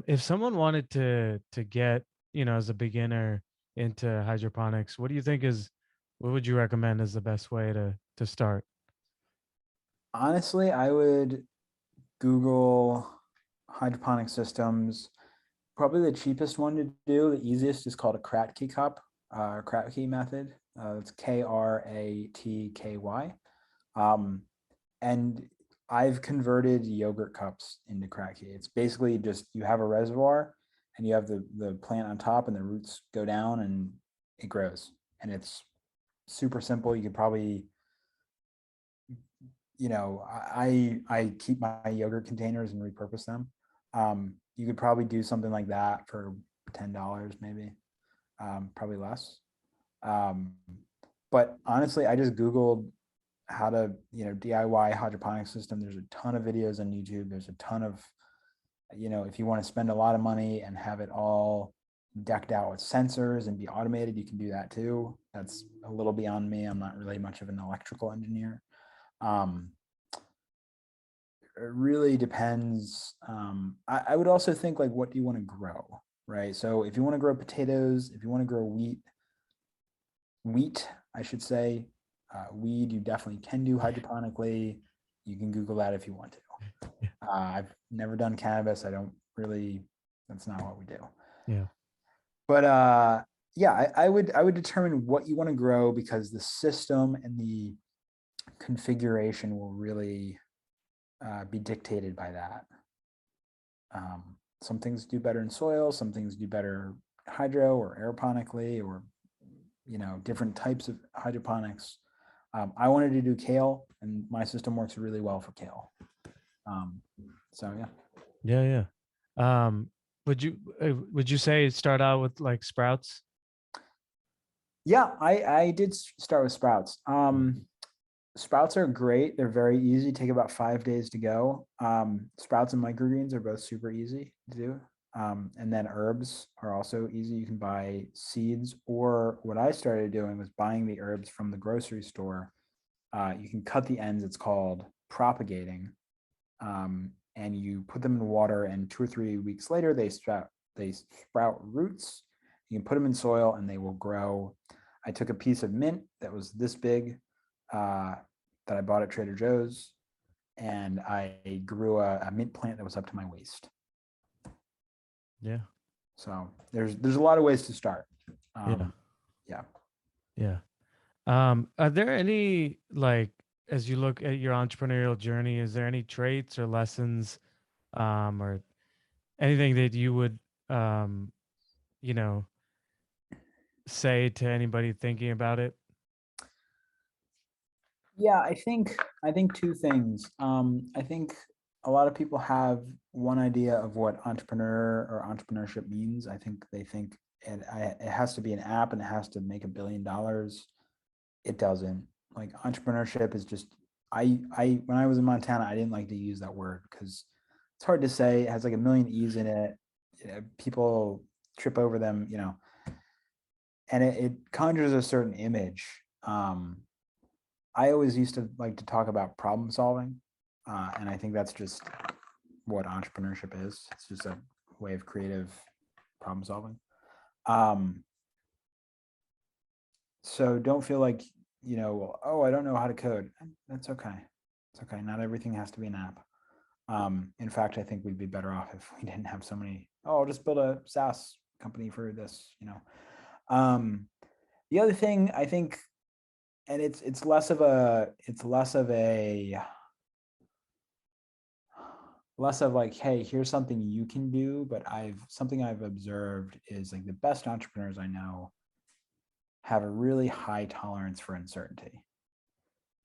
If someone wanted to get, as a beginner into hydroponics, what would you recommend as the best way to start? Honestly, I would Google hydroponic systems. Probably the cheapest one to do, the easiest is called a Kratky cup, Kratky method. It's Kratky. And I've converted yogurt cups into Kratky. It's basically just you have a reservoir and you have the plant on top and the roots go down and it grows. And it's super simple. You could probably, I keep my yogurt containers and repurpose them. You could probably do something like that for $10 maybe, probably less. Um, but honestly, I just Googled how to, DIY hydroponic system. There's a ton of videos on YouTube. There's a ton of, if you want to spend a lot of money and have it all decked out with sensors and be automated, you can do that too. That's a little beyond me. I'm not really much of an electrical engineer. Um, it really depends. I would also think like, what do you want to grow, right? So if you want to grow potatoes, if you want to grow wheat, I should say, weed, you definitely can do hydroponically. You can Google that if you want to. I've never done cannabis. I don't really, that's not what we do. Yeah. But yeah, I would determine what you want to grow because the system and the configuration will really be dictated by that. Some things do better in soil, some things do better hydro or aeroponically, or different types of hydroponics. I wanted to do kale, and my system works really well for kale. So yeah. Yeah, yeah. Would you say start out with like sprouts? Yeah, I did start with sprouts. Sprouts are great. They're very easy. Take about 5 days to go. Sprouts and microgreens are both super easy to do. And then herbs are also easy. You can buy seeds, or what I started doing was buying the herbs from the grocery store. You can cut the ends. It's called propagating. And you put them in water, and 2 or 3 weeks later, they sprout roots. You can put them in soil and they will grow. I took a piece of mint that was this big, that I bought at Trader Joe's, and I grew a mint plant that was up to my waist. Yeah. So there's a lot of ways to start. Yeah. Yeah. Yeah. Are there any, like, as you look at your entrepreneurial journey, is there any traits or lessons, or anything that you would, um, you know, say to anybody thinking about it? Yeah, I think two things. I think a lot of people have one idea of what entrepreneur or entrepreneurship means. I think they think it has to be an app and it has to make $1 billion. It doesn't. Like, entrepreneurship is just, I when I was in Montana, I didn't like to use that word because it's hard to say. It has like a million E's in it. People trip over them, and it conjures a certain image. I always used to like to talk about problem solving. And I think that's just what entrepreneurship is. It's just a way of creative problem solving. So don't feel like, oh, I don't know how to code. That's okay. It's okay. Not everything has to be an app. In fact, I think we'd be better off if we didn't have so many, oh, I'll just build a SaaS company for this, The other thing I think, and it's less of like, hey, here's something you can do, but something I've observed is like the best entrepreneurs I know have a really high tolerance for uncertainty.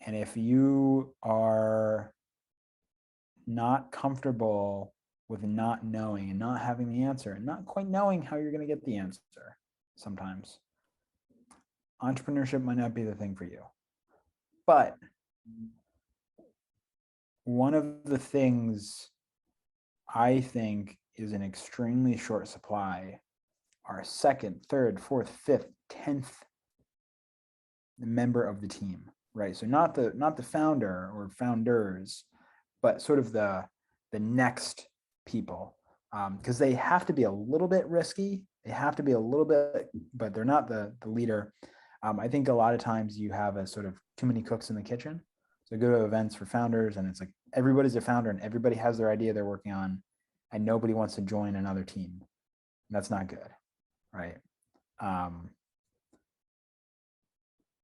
And if you are not comfortable with not knowing and not having the answer and not quite knowing how you're going to get the answer, sometimes entrepreneurship might not be the thing for you. But one of the things I think is an extremely short supply are second, third, fourth, fifth, 10th member of the team, right? So not the founder or founders, but sort of the next people, because they have to be a little bit risky. They have to be a little bit, but they're not the leader. I think a lot of times you have a sort of too many cooks in the kitchen. So go to events for founders and it's like everybody's a founder and everybody has their idea they're working on and nobody wants to join another team. That's not good, right?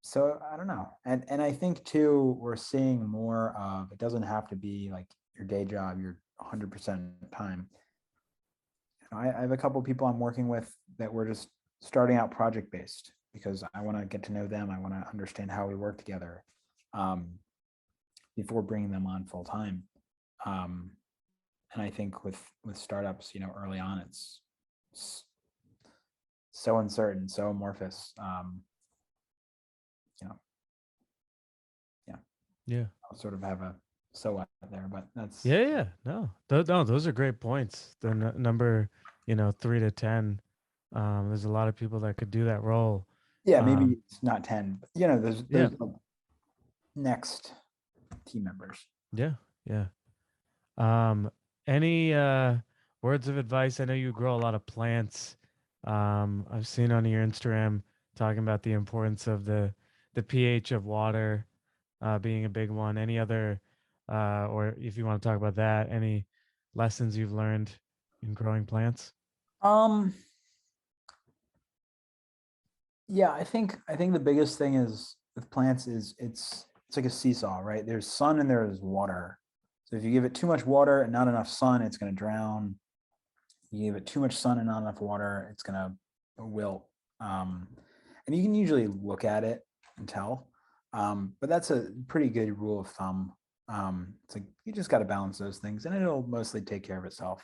So I don't know. And I think too, we're seeing more of, it doesn't have to be like your day job, your 100% time. I have a couple of people I'm working with that we're just starting out project-based because I want to get to know them. I want to understand how we work together before bringing them on full time. And I think with startups, early on, it's so uncertain, so amorphous. Yeah. I'll sort of have a so out there, but that's Yeah. No, no, those are great points. The number, 3 to 10. There's a lot of people that could do that role. maybe it's not 10, but there's next team members. Yeah. Any words of advice? I know you grow a lot of plants. I've seen on your Instagram talking about the importance of the pH of water being a big one. Any other, or if you want to talk about that, any lessons you've learned in growing plants? Yeah, I think the biggest thing is with plants is it's like a seesaw, right? There's sun and there's water. So if you give it too much water and not enough sun, it's going to drown. You give it too much sun and not enough water, it's going to wilt. And you can usually look at it and tell. But that's a pretty good rule of thumb. It's like you just got to balance those things and it'll mostly take care of itself.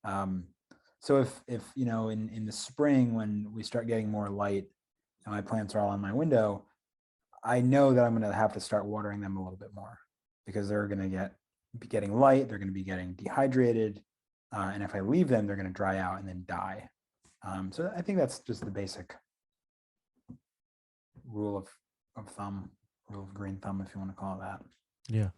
So if in the spring when we start getting more light and my plants are all on my window, I know that I'm going to have to start watering them a little bit more because they're going to be getting light, they're going to be getting dehydrated, and if I leave them, they're going to dry out and then die. So I think that's just the basic rule of thumb, rule of green thumb, if you want to call it that. Yeah.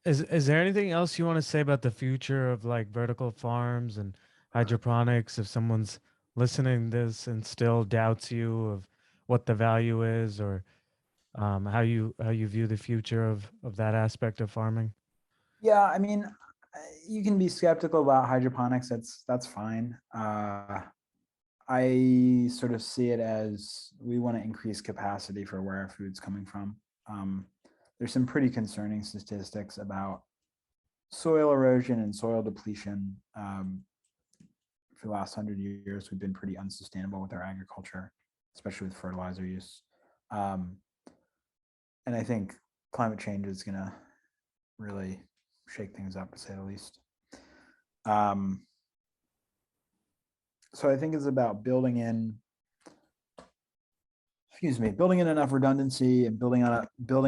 Is there anything else you want to say about the future of like vertical farms and hydroponics? If someone's listening to this and still doubts you of what the value is, or how you view the future of that aspect of farming? Yeah, I mean, you can be skeptical about hydroponics. That's fine. I sort of see it as we want to increase capacity for where our food's coming from. There's some pretty concerning statistics about soil erosion and soil depletion. For the last 100 years, we've been pretty unsustainable with our agriculture, especially with fertilizer use. And I think climate change is going to really shake things up, to say the least. So I think it's about building in enough redundancy and building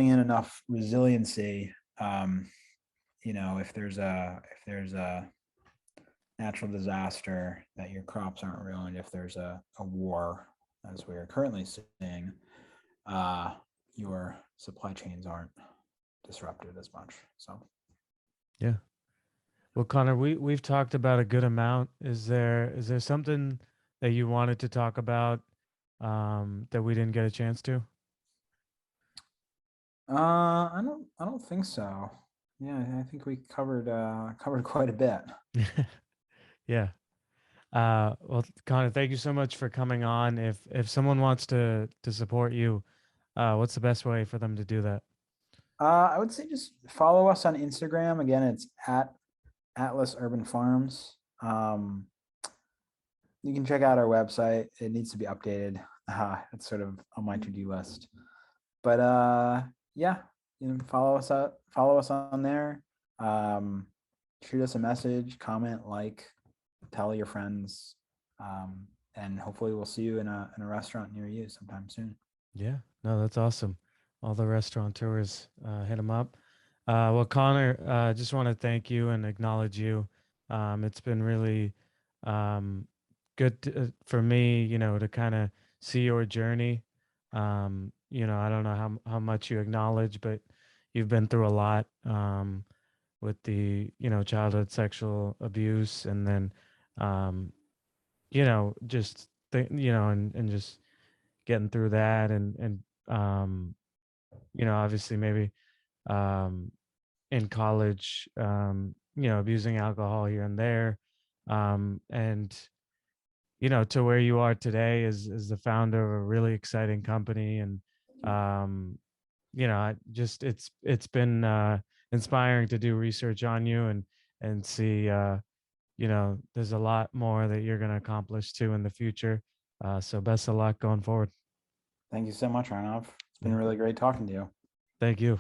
in enough resiliency if there's a natural disaster, that your crops aren't ruined. If there's a war, as we are currently seeing, your supply chains aren't disrupted as much. So Yeah. Well, Connor, we've talked about a good amount. Is there something that you wanted to talk about that we didn't get a chance to? I don't think so. Yeah, I think we covered quite a bit. Yeah. Well, Connor, thank you so much for coming on. If someone wants to support you, what's the best way for them to do that? I would say just follow us on Instagram. Again, it's at Atlas Urban Farms. You can check out our website. It needs to be updated. It's sort of on my to-do list. But yeah, follow us on there. Um, Shoot us a message, comment, tell your friends, and hopefully we'll see you in a restaurant near you sometime soon. Yeah, no, that's awesome. All the restaurateurs, hit them up. Well, Connor, just want to thank you and acknowledge you. It's been really um, good for me, to kind of see your journey. I don't know how much you acknowledge, but you've been through a lot with the, childhood sexual abuse, and then, um, just and just getting through that, and obviously maybe um in college, abusing alcohol here and there, and to where you are today as the founder of a really exciting company. And um I just it's been inspiring to do research on you, and see, there's a lot more that you're going to accomplish too in the future. So best of luck going forward. Thank you so much, Arnav. It's been Yeah, really great talking to you. thank you.